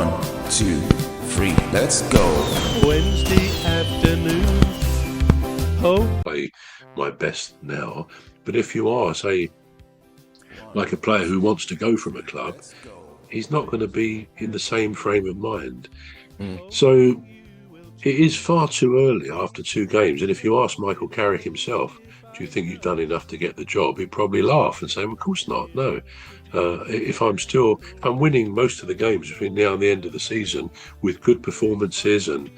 1, 2, 3, let's go. Wednesday afternoon. Oh, play my best now. But if you are, say, like a player who wants to go from a club, he's not going to be in the same frame of mind. So it is far too early after 2 games. And if you ask Michael Carrick himself, do you think you've done enough to get the job? He'd probably laugh and say, well, of course not. No. If I'm winning most of the games between now and the end of the season with good performances and,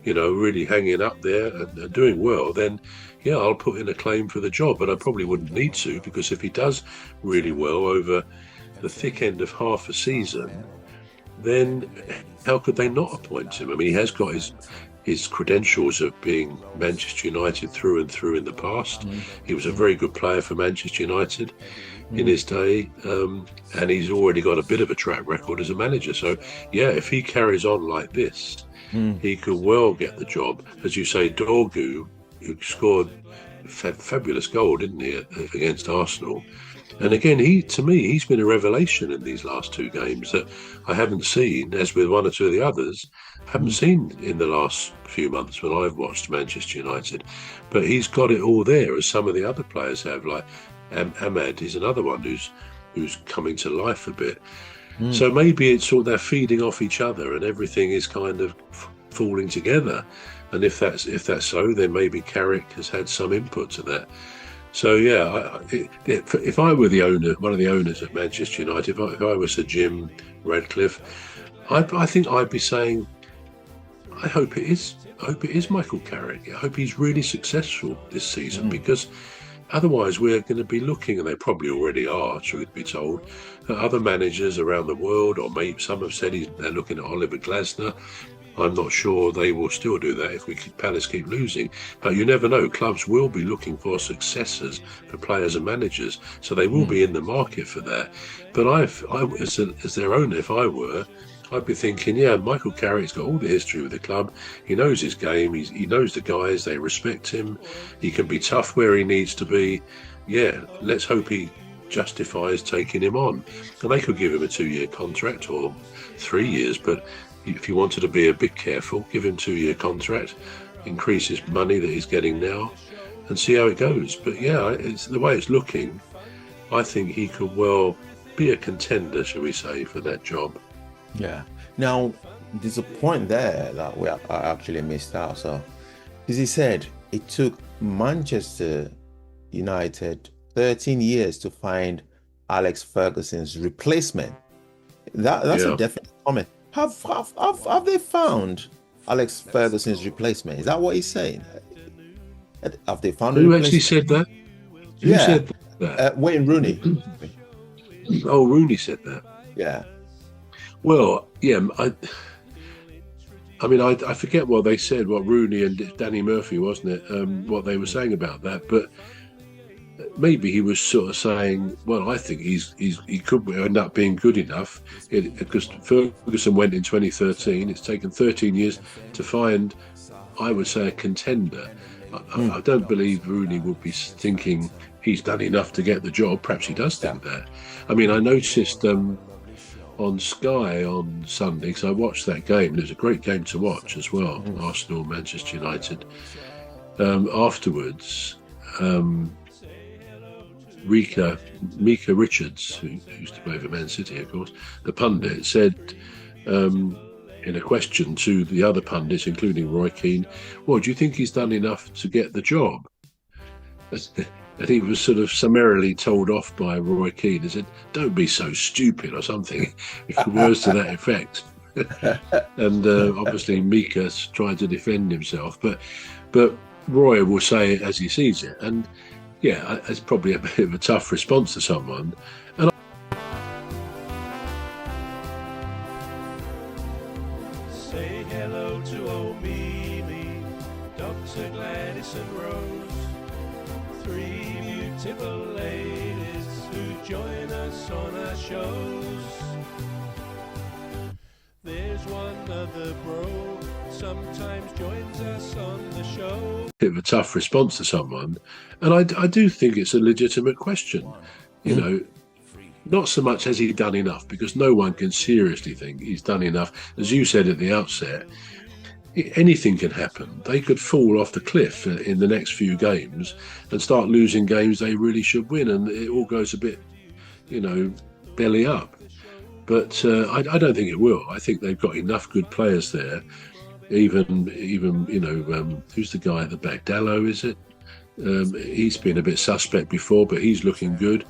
really hanging up there and doing well, then yeah, I'll put in a claim for the job. But I probably wouldn't need to, because if he does really well over the thick end of half a season, then how could they not appoint him? I mean, he has got his credentials of being Manchester United through and through in the past. He was a very good player for Manchester United in his day, and he's already got a bit of a track record as a manager. So yeah, if he carries on like this, he could well get the job. As you say, Dorgu, who scored a fabulous goal, didn't he, against Arsenal? And again, he's been a revelation in these last 2 games that I haven't seen, as with 1 or 2 of the others, haven't seen in the last few months when I've watched Manchester United. But he's got it all there, as some of the other players have, like Ahmad is another one who's coming to life a bit. So maybe it's sort of they're feeding off each other and everything is kind of falling together. And if that's so, then maybe Carrick has had some input to that. So yeah, if I were the owner, one of the owners at Manchester United, if I was Sir Jim Ratcliffe, I think I'd be saying, I hope it is Michael Carrick. I hope he's really successful this season, because otherwise we're going to be looking, and they probably already are, truth be told, at other managers around the world, or maybe some have said they're looking at Oliver Glasner. I'm not sure they will still do that if Palace keep losing. But you never know. Clubs will be looking for successors for players and managers, so they will be in the market for that. But as their owner, if I were, I'd be thinking, yeah, Michael Carrick's got all the history with the club. He knows his game. He knows the guys. They respect him. He can be tough where he needs to be. Yeah, let's hope he justifies taking him on. And they could give him a 2-year contract or 3 years, but if you wanted to be a bit careful, give him 2-year contract, increase his money that he's getting now, and see how it goes. But yeah, it's the way it's looking. I think he could well be a contender, shall we say, for that job. Yeah. Now, there's a point there that I actually missed out. So, as he said, it took Manchester United 13 years to find Alex Ferguson's replacement. That's a definite comment. Have they found Alex Ferguson's replacement? Is that what he's saying? Have they found Who actually said that? Who said that? Wayne Rooney. Oh, Rooney said that. Yeah. Well, yeah. I mean, I forget what they said. What Rooney and Danny Murphy, wasn't it? What they were saying about that, but maybe he was sort of saying, well, I think he could end up being good enough, because Ferguson went in 2013. It's taken 13 years to find, I would say, a contender. I don't believe Rooney would be thinking he's done enough to get the job. Perhaps he does think that. I mean, I noticed on Sky on Sunday, because I watched that game, and it was a great game to watch as well, Arsenal, Manchester United. Afterwards, Mika Richards, who used to play for Man City, of course, the pundit, said in a question to the other pundits, including Roy Keane, well, do you think he's done enough to get the job? And he was sort of summarily told off by Roy Keane and said, don't be so stupid, or something, words to that effect. And obviously Mika's tried to defend himself, but Roy will say it as he sees it. And yeah, it's probably a bit of a tough response to someone. And say hello to old Mimi, Dr. Gladys and Rose, 3 beautiful ladies who join us on our shows. There's one other bro, sometimes joins us on the show. Bit of a tough response to someone, and I do think it's a legitimate question. You know, not so much has he done enough, because no one can seriously think he's done enough. As you said at the outset, anything can happen. They could fall off the cliff in the next few games and start losing games they really should win, and it all goes a bit, belly up. But I don't think it will. I think they've got enough good players there. Even who's the guy at the back? Dallo, is it? He's been a bit suspect before, but he's looking good.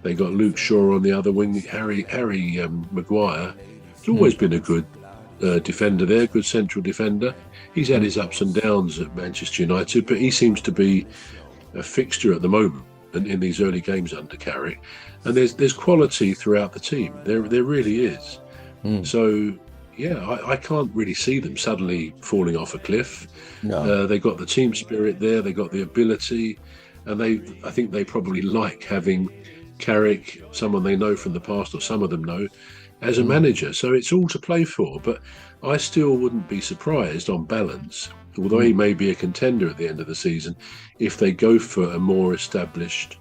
They got Luke Shaw on the other wing. Harry Maguire. He's always been a good defender there, good central defender. He's had his ups and downs at Manchester United, but he seems to be a fixture at the moment in these early games under Carrick. And there's quality throughout the team. There really is. So yeah, I can't really see them suddenly falling off a cliff. No. They got the team spirit there. They got the ability, and I think they probably like having Carrick, someone they know from the past, or some of them know, as a manager. So it's all to play for. But I still wouldn't be surprised on balance, although he may be a contender at the end of the season, if they go for a more established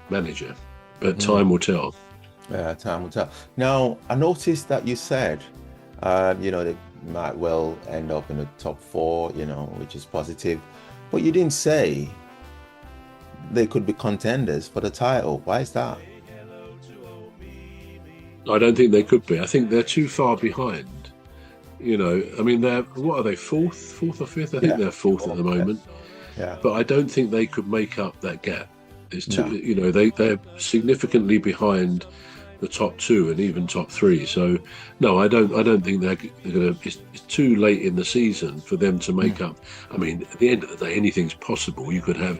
manager. But time will tell. Yeah, time will tell. Now, I noticed that you said, they might well end up in the top 4, which is positive. But you didn't say they could be contenders for the title. Why is that? I don't think they could be. I think they're too far behind. What are they, fourth or fifth? I think they're fourth at the moment. Yeah. But I don't think they could make up that gap. It's too, they're significantly behind the top 2 and even top 3. So no, I don't think they're going to. It's too late in the season for them to make up. I mean, at the end of the day, anything's possible. You could have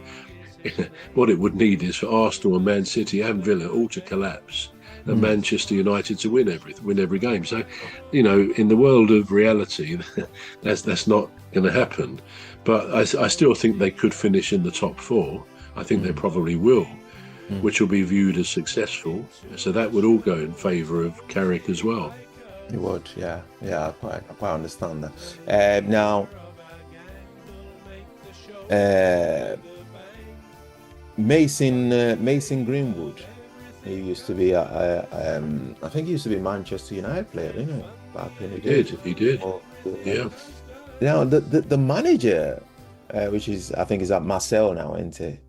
what it would need is for Arsenal and Man City and Villa all to collapse, and Manchester United to win every game. So, in the world of reality, that's not going to happen. But I still think they could finish in the top 4. I think they probably will, which will be viewed as successful. So that would all go in favour of Carrick as well. It would, yeah. I quite understand that. Now, Mason Greenwood. He used to be, I think he used to be a Manchester United player, didn't he? Back in the day. He did. Yeah. Now the manager, which is I think is at Marseille now, isn't he?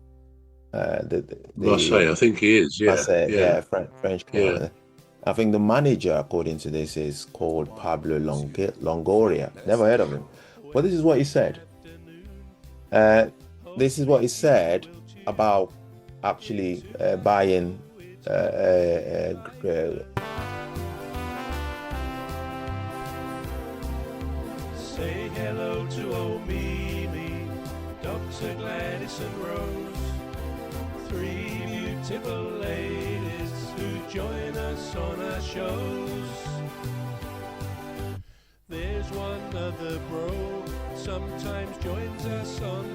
Marseille, I think he is. Yeah. Marseille, French club. Yeah. I think the manager, according to this, is called Pablo Longoria. Never heard of him, but this is what he said. This is what he said about actually buying. Say hello to old Mimi, Dr. Gladys and Rose, 3 beautiful ladies who join us on our shows. There's one other bro, sometimes joins us on